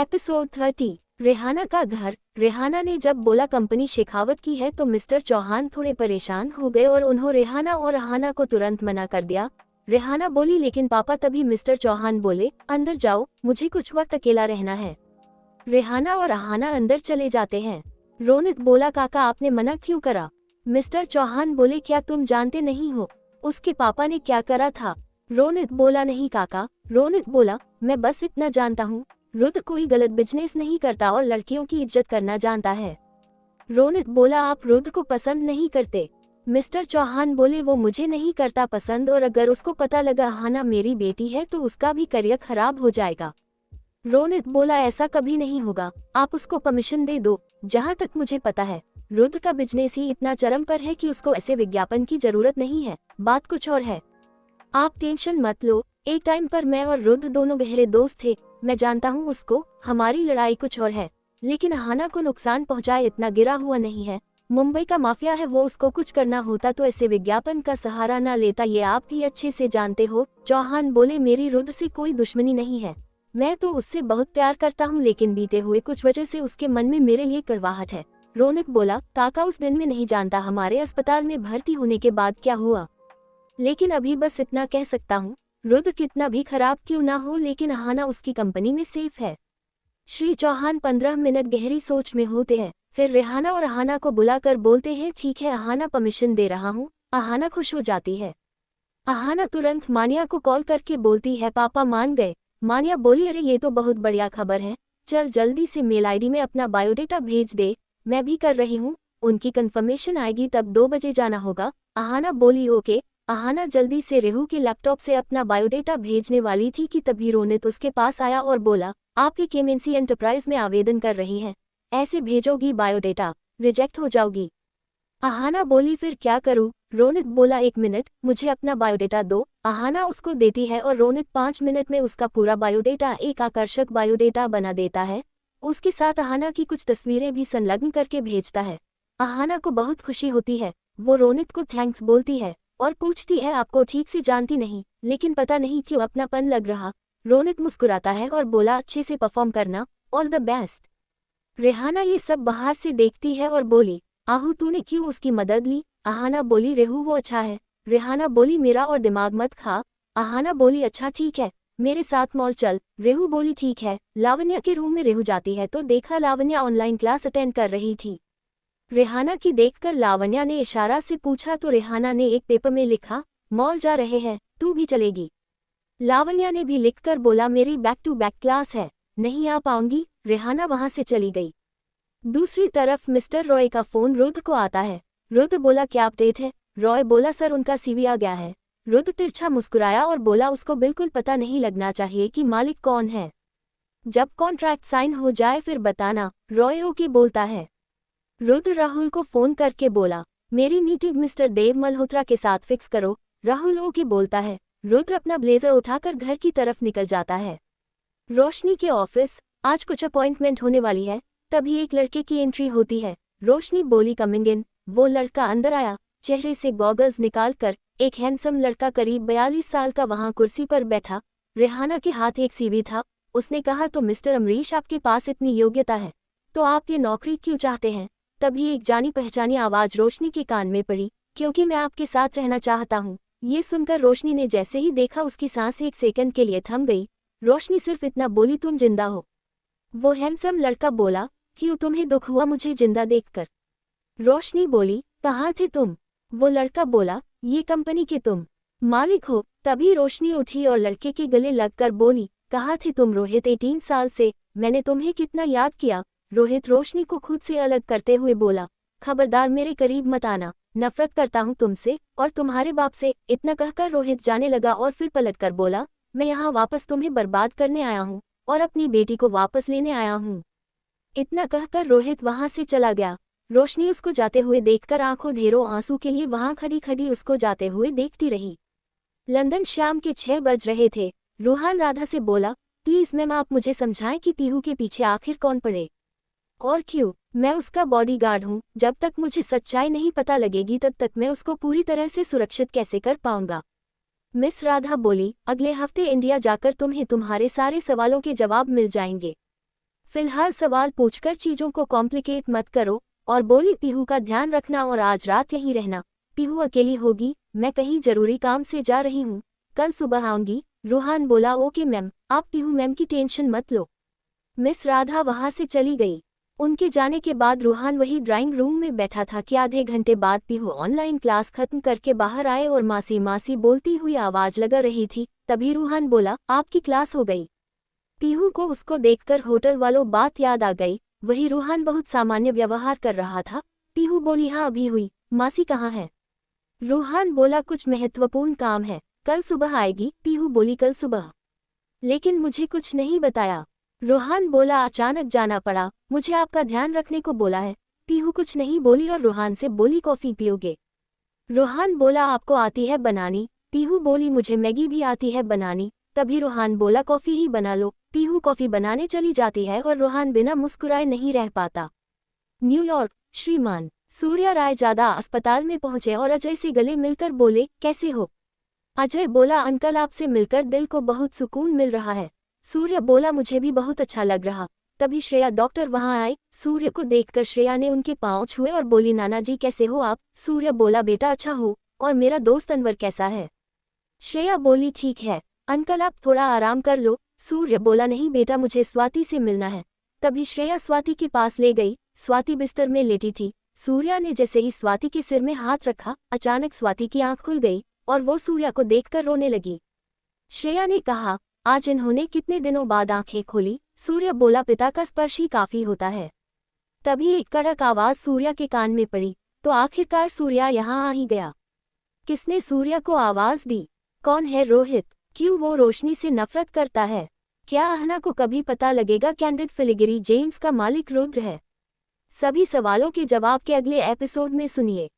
Episode 30। Rehana का घर। रेहाना ने जब बोला कंपनी शेखावत की है तो मिस्टर चौहान थोड़े परेशान हो गए और उन्होंने रेहाना और अहाना को तुरंत मना कर दिया। रेहाना बोली लेकिन पापा। तभी मिस्टर चौहान बोले अंदर जाओ, मुझे कुछ वक्त अकेला रहना है। रेहाना और अहाना अंदर चले जाते हैं। रोनित बोला काका आपने मना क्यों करा? मिस्टर चौहान बोले क्या तुम जानते नहीं हो उसके पापा ने क्या करा था? रोनित बोला नहीं काका। रोनित बोला मैं बस इतना जानता हूँ, रुद्र कोई गलत बिजनेस नहीं करता और लड़कियों की इज्जत करना जानता है। रोनित बोला आप रुद्र को पसंद नहीं करते? मिस्टर चौहान बोले वो मुझे नहीं करता पसंद और अगर उसको पता लगा अहाना मेरी बेटी है तो उसका भी करियर खराब हो जाएगा। रोनित बोला ऐसा कभी नहीं होगा, आप उसको परमिशन दे दो। जहाँ तक मुझे पता है रुद्र का बिजनेस ही इतना चरम पर है कि उसको ऐसे विज्ञापन की जरूरत नहीं है। बात कुछ और है, आप टेंशन मत लो। एक टाइम पर मैं और रुद्र दोनों गहरे दोस्त थे। मैं जानता हूँ उसको, हमारी लड़ाई कुछ और है, लेकिन अहाना को नुकसान पहुँचाए इतना गिरा हुआ नहीं है। मुंबई का माफिया है वो, उसको कुछ करना होता तो ऐसे विज्ञापन का सहारा ना लेता, ये आप भी अच्छे से जानते हो। चौहान बोले मेरी रुद्र से कोई दुश्मनी नहीं है, मैं तो उससे बहुत प्यार करता हूँ, लेकिन बीते हुए कुछ वजह से उसके मन में मेरे लिए कड़वाहट है। रोनित बोला काका उस दिन में नहीं जानता हमारे अस्पताल में भर्ती होने के बाद क्या हुआ, लेकिन अभी बस इतना कह सकता हूँ रुद्र कितना भी खराब क्यों ना हो लेकिन अहाना उसकी कंपनी में सेफ है। श्री चौहान 15 मिनट गहरी सोच में होते हैं, फिर रेहाना और अहाना को बुलाकर बोलते हैं ठीक है अहाना परमिशन दे रहा हूँ। अहाना खुश हो जाती है। अहाना तुरंत मानिया को कॉल करके बोलती है पापा मान गए। मानिया बोली अरे ये तो बहुत बढ़िया खबर है, चल जल्दी से मेल आईडी में अपना बायोडेटा भेज दे। मैं भी कर रही हूँ, उनकी कंफर्मेशन आएगी तब 2 बजे जाना होगा। अहाना बोली ओके। अहाना जल्दी से रेहू के लैपटॉप से अपना बायोडेटा भेजने वाली थी कि तभी रोनित उसके पास आया और बोला आप एक एमएनसी एंटरप्राइज में आवेदन कर रही हैं, ऐसे भेजोगी बायोडेटा, रिजेक्ट हो जाओगी। अहाना बोली फिर क्या करूं? रोनित बोला 1 मिनट, मुझे अपना बायोडेटा दो। अहाना उसको देती है और रोनित 5 मिनट में उसका पूरा बायोडेटा एक आकर्षक बायोडेटा बना देता है। उसके साथ अहाना की कुछ तस्वीरें भी संलग्न करके भेजता है। अहाना को बहुत खुशी होती है, वो रोनित को थैंक्स बोलती है और पूछती है आपको ठीक से जानती नहीं, लेकिन पता नहीं क्यों अपनापन लग रहा। रोनित मुस्कुराता है और बोला अच्छे से परफॉर्म करना, ऑल द बेस्ट। रेहाना ये सब बाहर से देखती है और बोली आहू तूने क्यों उसकी मदद ली? अहाना बोली रेहू वो अच्छा है। रेहाना बोली मेरा और दिमाग मत खा। अहाना बोली अच्छा ठीक है, मेरे साथ मॉल चल। रेहू बोली ठीक है। लावण्या के रूम में रेहू जाती है तो देखा लावण्या ऑनलाइन क्लास अटेंड कर रही थी। रेहाना की देखकर लावण्या ने इशारा से पूछा तो रेहाना ने एक पेपर में लिखा मॉल जा रहे हैं, तू भी चलेगी? लावण्या ने भी लिखकर बोला मेरी बैक टू बैक क्लास है, नहीं आ पाऊंगी। रेहाना वहां से चली गई। दूसरी तरफ मिस्टर रॉय का फोन रुद्र को आता है। रुद्र बोला क्या अपडेट है? रॉय बोला सर उनका सीवी आ गया है। रुद्र तिरछा मुस्कुराया और बोला उसको बिल्कुल पता नहीं लगना चाहिए कि मालिक कौन है, जब कॉन्ट्रैक्ट साइन हो जाए फिर बताना। रॉय ओके बोलता है। रुद्र राहुल को फोन करके बोला मेरी मीटिंग मिस्टर देव मल्होत्रा के साथ फिक्स करो। राहुल ओके बोलता है। रुद्र अपना ब्लेजर उठाकर घर की तरफ निकल जाता है। रोशनी के ऑफिस। आज कुछ अपॉइंटमेंट होने वाली है, तभी एक लड़के की एंट्री होती है। रोशनी बोली कमिंग इन। वो लड़का अंदर आया, चेहरे से गॉगल्स निकालकर। एक हैंडसम लड़का करीब 42 साल का वहां कुर्सी पर बैठा। रेहाना के हाथ एक सीवी था। उसने कहा तो मिस्टर अमरीश आपके पास इतनी योग्यता है तो आप ये नौकरी क्यों चाहते हैं? तभी एक जानी पहचानी आवाज रोशनी के कान में पड़ी क्योंकि मैं आपके साथ रहना चाहता हूँ। ये सुनकर रोशनी ने जैसे ही देखा उसकी सांस 1 सेकंड के लिए थम गई। रोशनी सिर्फ इतना बोली तुम जिंदा हो? वो हैंडसम लड़का बोला क्यों तुम्हें दुख हुआ मुझे जिंदा देखकर? रोशनी बोली कहाँ थे तुम? वो लड़का बोला ये कंपनी के तुम मालिक हो। तभी रोशनी उठी और लड़के के गले लगकर बोली कहाँ थे तुम रोहित? 18 साल से मैंने तुम्हें कितना याद किया। रोहित रोशनी को खुद से अलग करते हुए बोला खबरदार मेरे करीब मत आना, नफरत करता हूँ तुमसे और तुम्हारे बाप से। इतना कहकर रोहित जाने लगा और फिर पलटकर बोला मैं यहाँ वापस तुम्हें बर्बाद करने आया हूँ और अपनी बेटी को वापस लेने आया हूँ। इतना कहकर रोहित वहां से चला गया। रोशनी उसको जाते हुए देखकर आंखों ढेरों आंसू के लिए वहां खड़ी खड़ी उसको जाते हुए देखती रही। लंदन शाम के 6 बज रहे थे। रूहान राधा से बोला प्लीज मैम आप मुझे समझाएं कि पीहू के पीछे आखिर कौन पड़े और क्यों? मैं उसका बॉडीगार्ड हूँ, जब तक मुझे सच्चाई नहीं पता लगेगी तब तक मैं उसको पूरी तरह से सुरक्षित कैसे कर पाऊंगा? मिस राधा बोली अगले हफ्ते इंडिया जाकर तुम्हें तुम्हारे सारे सवालों के जवाब मिल जाएंगे। फिलहाल सवाल पूछकर चीजों को कॉम्प्लिकेट मत करो। और बोली पीहू का ध्यान रखना और आज रात यहीं रहना। पीहू अकेली होगी, मैं कहीं जरूरी काम से जा रही हूँ, कल सुबह आऊंगी। रूहान बोला ओके मैम, आप पीहू मैम की टेंशन मत लो। मिस राधा वहां से चली गई। उनके जाने के बाद रूहान वही ड्राइंग रूम में बैठा था कि आधे घंटे बाद पीहू ऑनलाइन क्लास खत्म करके बाहर आए और मासी मासी बोलती हुई आवाज लगा रही थी। तभी रूहान बोला आपकी क्लास हो गई। पीहू को उसको देखकर होटल वालों बात याद आ गई। वही रूहान बहुत सामान्य व्यवहार कर रहा था। पीहू बोली हाँ अभी हुई, मासी कहाँ है? रूहान बोला कुछ महत्वपूर्ण काम है, कल सुबह आएगी। पीहू बोली कल सुबह? लेकिन मुझे कुछ नहीं बताया। रूहान बोला अचानक जाना पड़ा, मुझे आपका ध्यान रखने को बोला है। पीहू कुछ नहीं बोली और रूहान से बोली कॉफी पियोगे? रूहान बोला आपको आती है बनानी? पीहू बोली मुझे मैगी भी आती है बनानी। तभी रूहान बोला कॉफी ही बना लो। पीहू कॉफी बनाने चली जाती है और रूहान बिना मुस्कुराए नहीं रह पाता। न्यूयॉर्क, श्रीमान सूर्या राय जादा अस्पताल में पहुंचे और अजय से गले मिलकर बोले कैसे हो? अजय बोला अंकल आपसे मिलकर दिल को बहुत सुकून मिल रहा है। सूर्य बोला मुझे भी बहुत अच्छा लग रहा। तभी श्रेया डॉक्टर वहां आए। सूर्य को देखकर श्रेया ने उनके पांव छुए और बोली नाना जी कैसे हो आप? सूर्य बोला बेटा अच्छा हो, और मेरा दोस्त अनवर कैसा है? श्रेया बोली ठीक है अंकल, आप थोड़ा आराम कर लो। सूर्य बोला नहीं बेटा मुझे स्वाति से मिलना है। तभी श्रेया स्वाति के पास ले गई। स्वाति बिस्तर में लेटी थी। सूर्या ने जैसे ही स्वाति के सिर में हाथ रखा, अचानक स्वाति की आंख खुल गई और वो सूर्या को देखकर रोने लगी। श्रेया ने कहा आज इन्होंने कितने दिनों बाद आंखें खोली? सूर्य बोला पिता का स्पर्श ही काफी होता है। तभी एक कड़क आवाज सूर्या के कान में पड़ी, तो आखिरकार सूर्या यहाँ आ ही गया। किसने सूर्या को आवाज दी? कौन है रोहित? क्यों वो रोशनी से नफरत करता है? क्या आहना को कभी पता लगेगा कैंडिड फिलिगरी जेम्स का मालिक रुद्र है? सभी सवालों के जवाब के अगले एपिसोड में सुनिए।